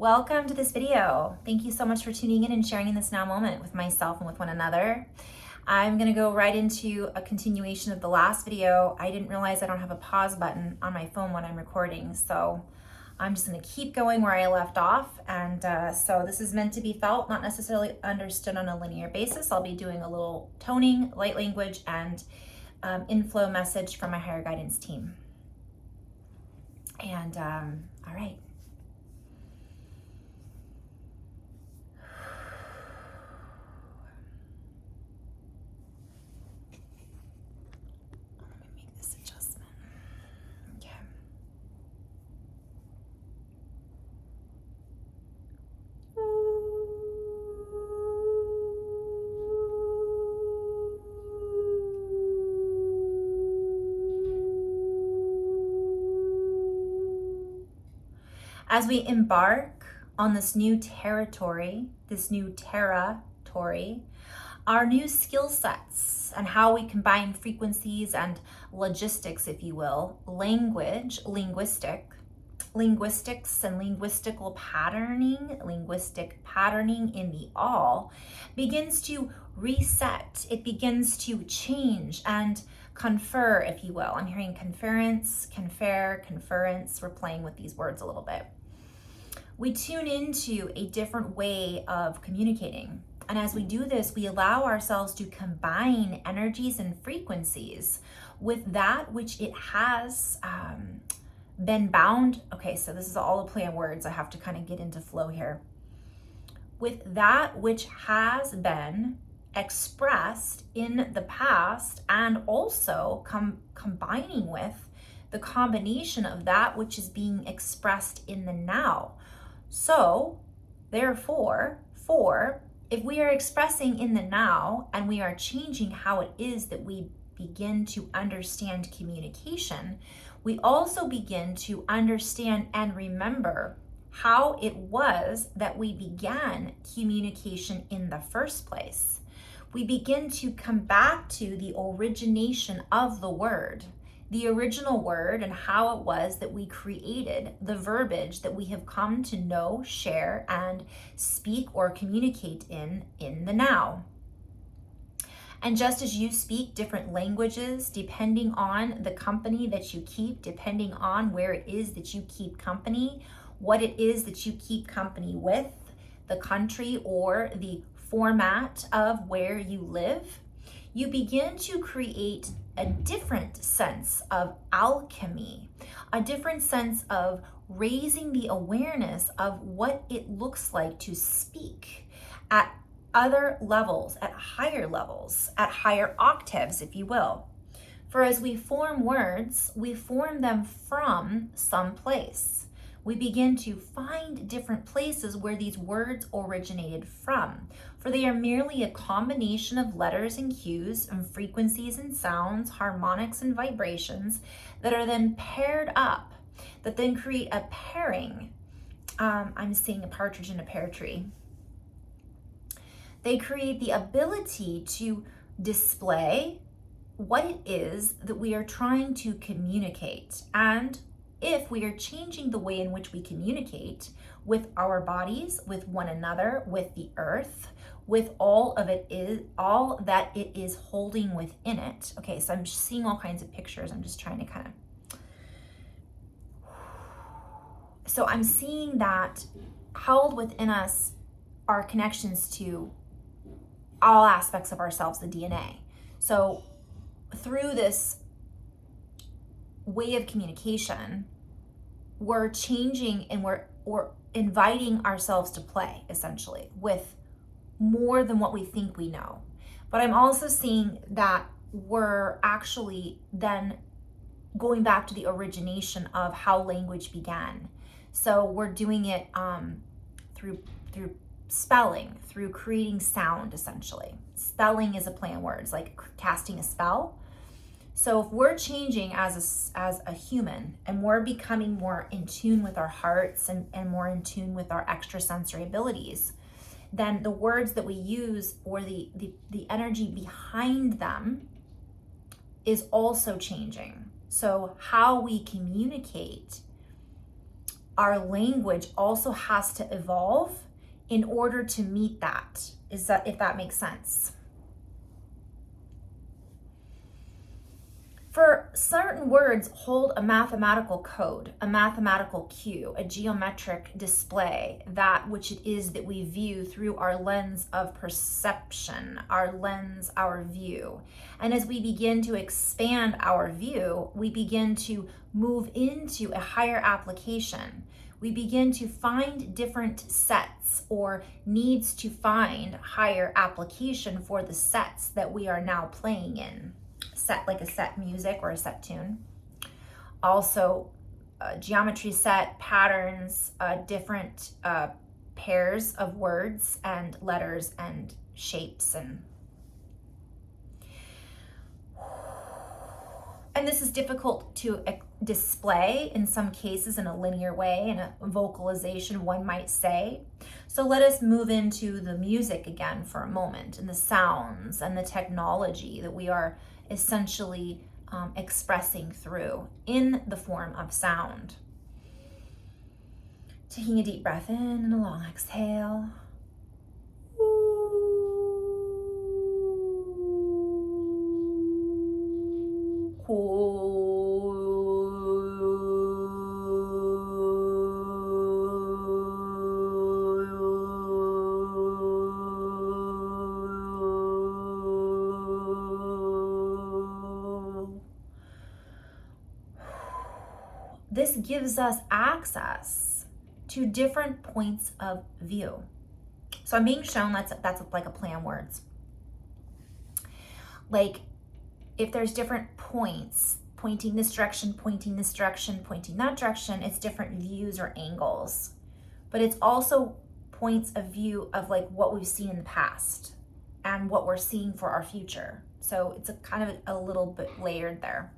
Welcome to this video. Thank you so much for tuning in and sharing in this now moment with myself and with one another. I'm gonna go right into a continuation of the last video. I didn't realize I don't have a pause button on my phone when I'm recording, so I'm just gonna keep going where I left off. And so this is meant to be felt, not necessarily understood on a linear basis. I'll be doing a little toning, light language, and inflow message from my higher guidance team. And all right. As we embark on this new territory, our new skill sets and how we combine frequencies and logistics, if you will, linguistics and linguistic patterning in the all begins to reset. It begins to change and confer, if you will. I'm hearing conference. We're playing with these words a little bit. We tune into a different way of communicating. And as we do this, we allow ourselves to combine energies and frequencies with that which it has been bound. Okay, so this is all a play on words. I have to kind of get into flow here. With that which has been expressed in the past, and also combining with the combination of that which is being expressed in the now. So, therefore, if we are expressing in the now and we are changing how it is that we begin to understand communication, we also begin to understand and remember how it was that we began communication in the first place. We begin to come back to the origination of the word, the original word, and how it was that we created the verbiage that we have come to know, share, and speak or communicate in the now. And just as you speak different languages, depending on the company that you keep, depending on where it is that you keep company, what it is that you keep company with, the country or the format of where you live, you begin to create a different sense of alchemy, a different sense of raising the awareness of what it looks like to speak at other levels, at higher octaves, if you will. For as we form words, we form them from some place. We begin to find different places where these words originated from, for they are merely a combination of letters and cues and frequencies and sounds, harmonics and vibrations that are then paired up, that then create a pairing. I'm seeing a partridge in a pear tree. They create the ability to display what it is that we are trying to communicate. And if we are changing the way in which we communicate with our bodies, with one another, with the earth, with all that it is holding within it. Okay, so I'm seeing all kinds of pictures. I'm just trying to kind of. So I'm seeing that held within us are connections to all aspects of ourselves, the DNA. So through this way of communication, we're changing and we're inviting ourselves to play, essentially, with more than what we think we know. But I'm also seeing that we're actually then going back to the origination of how language began. So we're doing it through spelling, through creating sound, essentially. Spelling is a play on words, like casting a spell. So if we're changing as a human and we're becoming more in tune with our hearts and more in tune with our extrasensory abilities, then the words that we use or the energy behind them is also changing. So how we communicate our language also has to evolve in order to meet that. If that makes sense? For certain words hold a mathematical code, a mathematical cue, a geometric display, that which it is that we view through our lens of perception, our lens, our view. And as we begin to expand our view, we begin to move into a higher application. We begin to find different sets or needs to find higher application for the sets that we are now playing in. Set, like a set music or a set tune. Also, geometry set, patterns, different pairs of words and letters and shapes. And this is difficult to display in some cases in a linear way, in a vocalization, one might say. So let us move into the music again for a moment, and the sounds and the technology that we are essentially expressing through in the form of sound. Taking a deep breath in and a long exhale. This gives us access to different points of view. So I'm being shown that's like a play on words. Like if there's different points, pointing this direction, pointing this direction, pointing that direction, it's different views or angles. But it's also points of view of like what we've seen in the past and what we're seeing for our future. So it's a kind of a little bit layered there.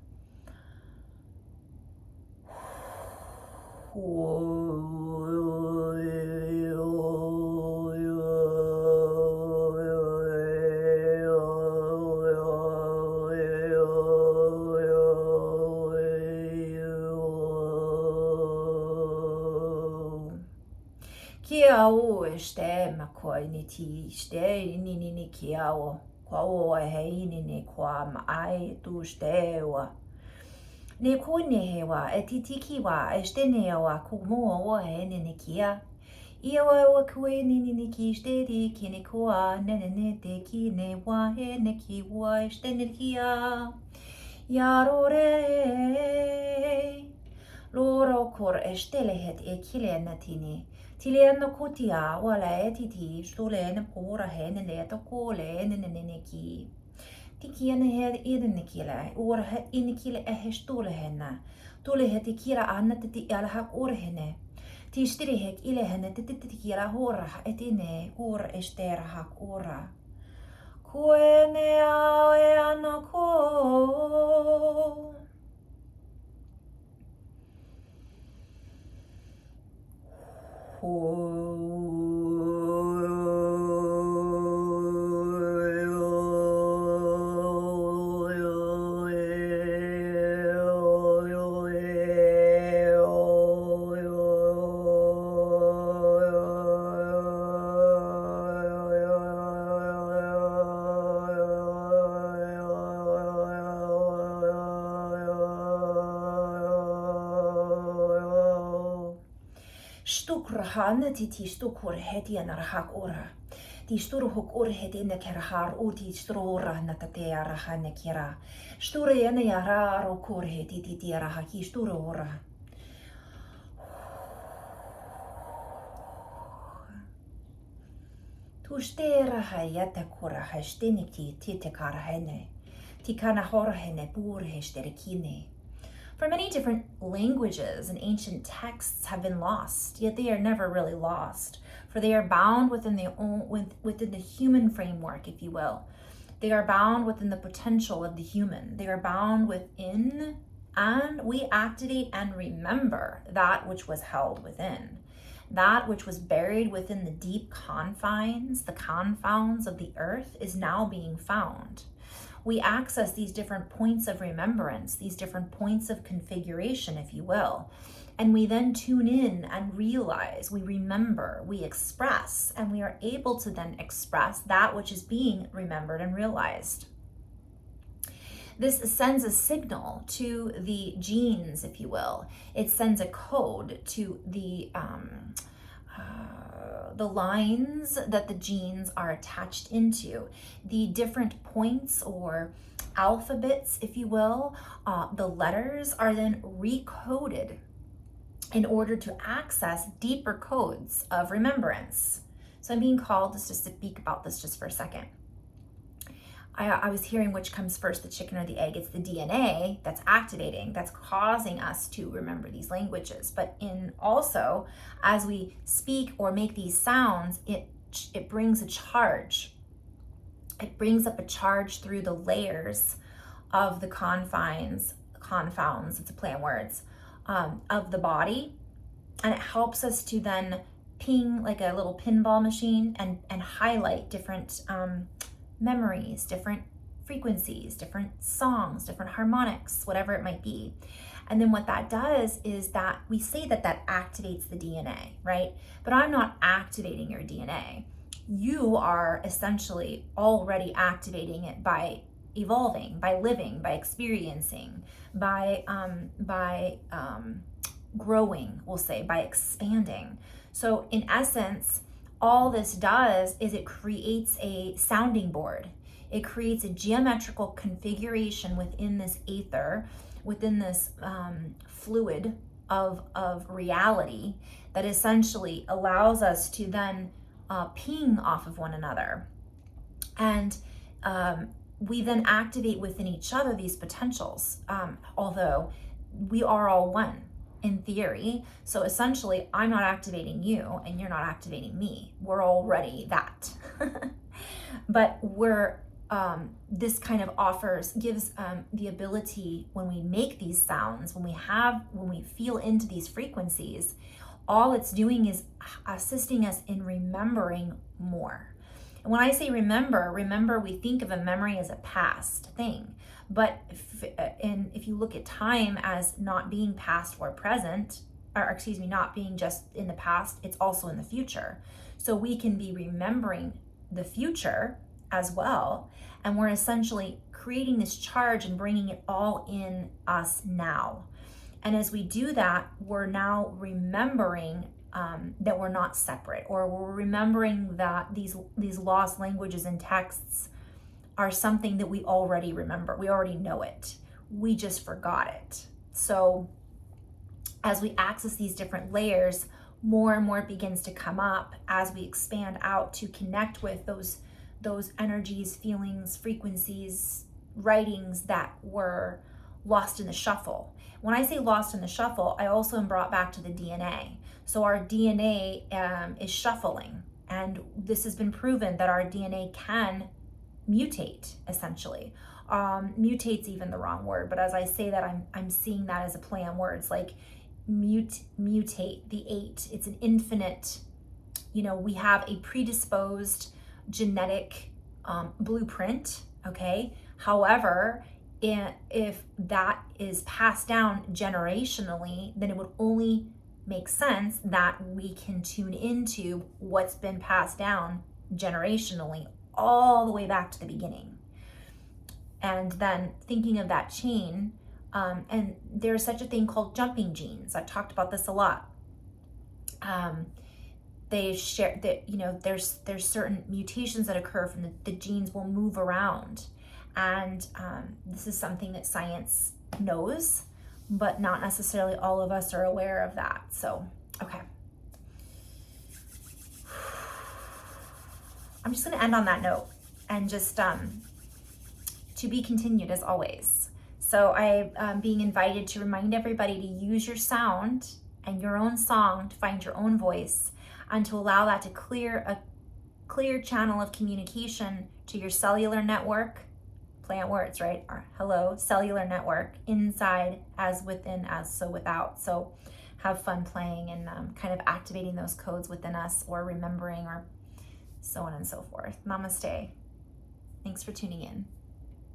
Kia o este makoi ni ti ste ni kia o kwa o he ni kwa mai tu ste wa ne ko ne he wa e tiki wa este ne wa ku mo o he ni kia ia wa ku ni ki ste di ki ne ko ne te ki ne wa he ne ki wa este ne kia ya ro re loro kor este le het e kile na tini Tile no kotia wala e titi stole ne pora he ne le to ko le ne ki tiki ne he ne kila ora he in kila e he stole hena tole he tikira anna titi ala hak ora hene ti stiri hek ile hene titi tikira hora etine ora estera hak ora kuene a e anako Stukrahana titi stukur heti anarhak ora. Ti sturhuk ur heti nekerhar uti strora natatea rahane kira. Sture ene yara rokur heti titi rahaki sturora. Tu stera hayata kura hastiniki titekar hene. Tikana horhene pur hesterikine. For many different languages and ancient texts have been lost, yet they are never really lost, for they are bound within the human framework, if you will. They are bound within the potential of the human. They are bound within, and we activate and remember that which was held within. That which was buried within the deep confines, the confounds of the earth, is now being found. We access these different points of remembrance, these different points of configuration, if you will. And we then tune in and realize, we remember, we express, and we are able to then express that which is being remembered and realized. This sends a signal to the genes, if you will. It sends a code to the lines that the genes are attached into, the different points or alphabets, if you will. The letters are then recoded in order to access deeper codes of remembrance. So I'm being called just to speak about this just for a second. I was hearing which comes first, the chicken or the egg. It's the DNA that's activating, that's causing us to remember these languages. But also, as we speak or make these sounds, it brings a charge. It brings up a charge through the layers of the confounds, it's a play on words, of the body. And it helps us to then ping like a little pinball machine and highlight different memories, different frequencies, different songs, different harmonics, whatever it might be. And then what that does is that we say that activates the DNA, right? But I'm not activating your DNA. You are essentially already activating it by evolving, by living, by experiencing, by growing, we'll say, by expanding. So in essence, all this does is it creates a sounding board. It creates a geometrical configuration within this ether, within this fluid of reality that essentially allows us to then ping off of one another. And we then activate within each other these potentials, although we are all one in theory. So essentially, I'm not activating you and you're not activating me. We're already that. But this kind of gives the ability, when we make these sounds, when we feel into these frequencies, all it's doing is assisting us in remembering more. And when I say remember, we think of a memory as a past thing. But if you look at time as not being past or present, not being just in the past, it's also in the future. So we can be remembering the future as well. And we're essentially creating this charge and bringing it all in us now. And as we do that, we're now remembering that we're not separate, or we're remembering that these lost languages and texts are something that we already remember. We already know it. We just forgot it. So as we access these different layers, more and more begins to come up as we expand out to connect with those energies, feelings, frequencies, writings that were lost in the shuffle. When I say lost in the shuffle, I also am brought back to the DNA. So our DNA is shuffling, and this has been proven that our DNA can mutate, essentially. Mutate's even the wrong word, but as I say that, I'm seeing that as a play on words, like mutate, the 8. It's an infinite, we have a predisposed genetic blueprint, okay? However, if that is passed down generationally, then it would only make sense that we can tune into what's been passed down generationally all the way back to the beginning. And then thinking of that chain, and there's such a thing called jumping genes. I've talked about this a lot. They share that, there's certain mutations that occur from the genes will move around. And this is something that science knows, but not necessarily all of us are aware of that. So, okay. I'm just going to end on that note, and just to be continued as always. So I'm being invited to remind everybody to use your sound and your own song to find your own voice, and to allow that to clear a clear channel of communication to your cellular network. Play on words, right? Or hello, cellular network, inside as within, as so without. So have fun playing and kind of activating those codes within us, or remembering, or so on and so forth. Namaste. Thanks for tuning in.